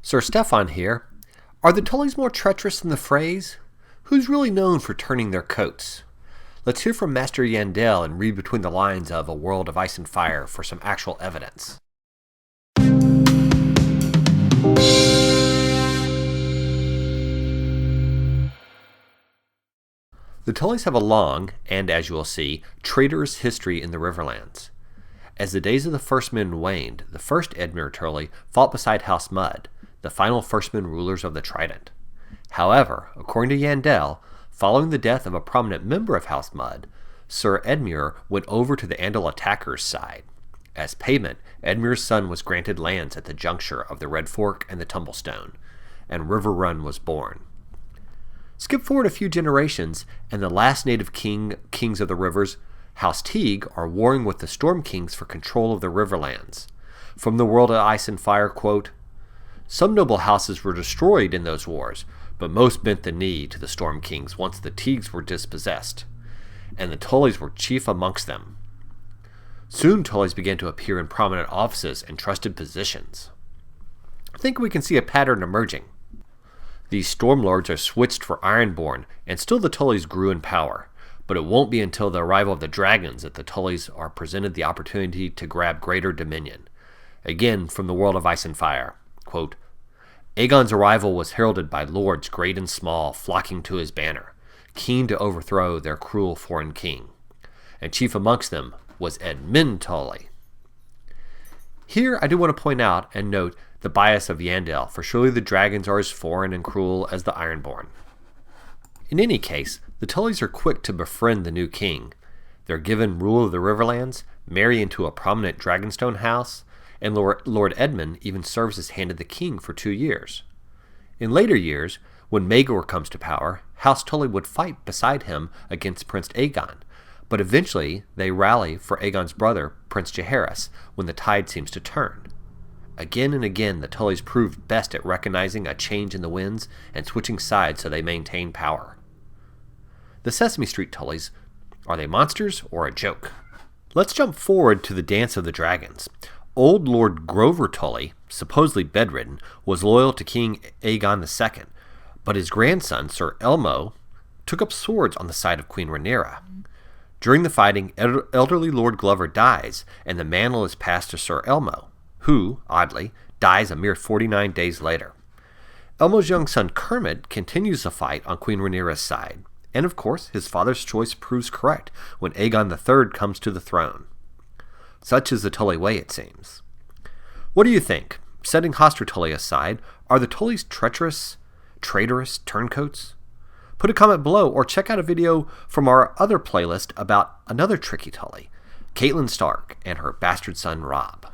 Sir Steffon here. Are the Tullys more treacherous than the Freys? Who's really known for turning their coats? Let's hear from Master Yandel and read between the lines of A World of Ice and Fire for some actual evidence. The Tullys have a long, and as you will see, traitorous history in the Riverlands. As the days of the Firstmen waned, the first Edmure Tully fought beside House Mud, the final Firstmen rulers of the Trident. However, according to Yandel, following the death of a prominent member of House Mud, Sir Edmure went over to the Andal attackers' side. As payment, Edmure's son was granted lands at the juncture of the Red Fork and the Tumblestone, and Riverrun was born. Skip forward a few generations, and the last native kings of the rivers, House Teague, are warring with the Storm Kings for control of the Riverlands. From the World of Ice and Fire, quote, "Some noble houses were destroyed in those wars, but most bent the knee to the Storm Kings once the Teagues were dispossessed, and the Tullys were chief amongst them. Soon Tullys began to appear in prominent offices and trusted positions. I think we can see a pattern emerging. These Stormlords are switched for Ironborn, and still the Tullys grew in power, but it won't be until the arrival of the dragons that the Tullys are presented the opportunity to grab greater dominion." Again, from the World of Ice and Fire, quote, "Aegon's arrival was heralded by lords great and small flocking to his banner, keen to overthrow their cruel foreign king, and chief amongst them was Edmure Tully." Here I do want to point out and note the bias of Yandel, for surely the dragons are as foreign and cruel as the Ironborn. In any case, the Tullys are quick to befriend the new king. They're given rule of the Riverlands, marry into a prominent Dragonstone house, and Lord Edmund even serves as hand of the king for 2 years. In later years, when Maegor comes to power, House Tully would fight beside him against Prince Aegon, but eventually they rally for Aegon's brother, Prince Jaehaerys, when the tide seems to turn. Again and again, the Tullys proved best at recognizing a change in the winds and switching sides so they maintain power. The Sesame Street Tullys, are they monsters or a joke? Let's jump forward to the Dance of the Dragons. Old Lord Grover Tully, supposedly bedridden, was loyal to King Aegon II, but his grandson, Sir Elmo, took up swords on the side of Queen Rhaenyra. During the fighting, elderly Lord Glover dies, and the mantle is passed to Sir Elmo, who, oddly, dies a mere 49 days later. Elmo's young son Kermit continues the fight on Queen Rhaenyra's side, and of course his father's choice proves correct when Aegon III comes to the throne. Such is the Tully way, it seems. What do you think? Setting Hoster Tully aside, are the Tullys treacherous, traitorous turncoats? Put a comment below or check out a video from our other playlist about another tricky Tully, Catelyn Stark and her bastard son Robb.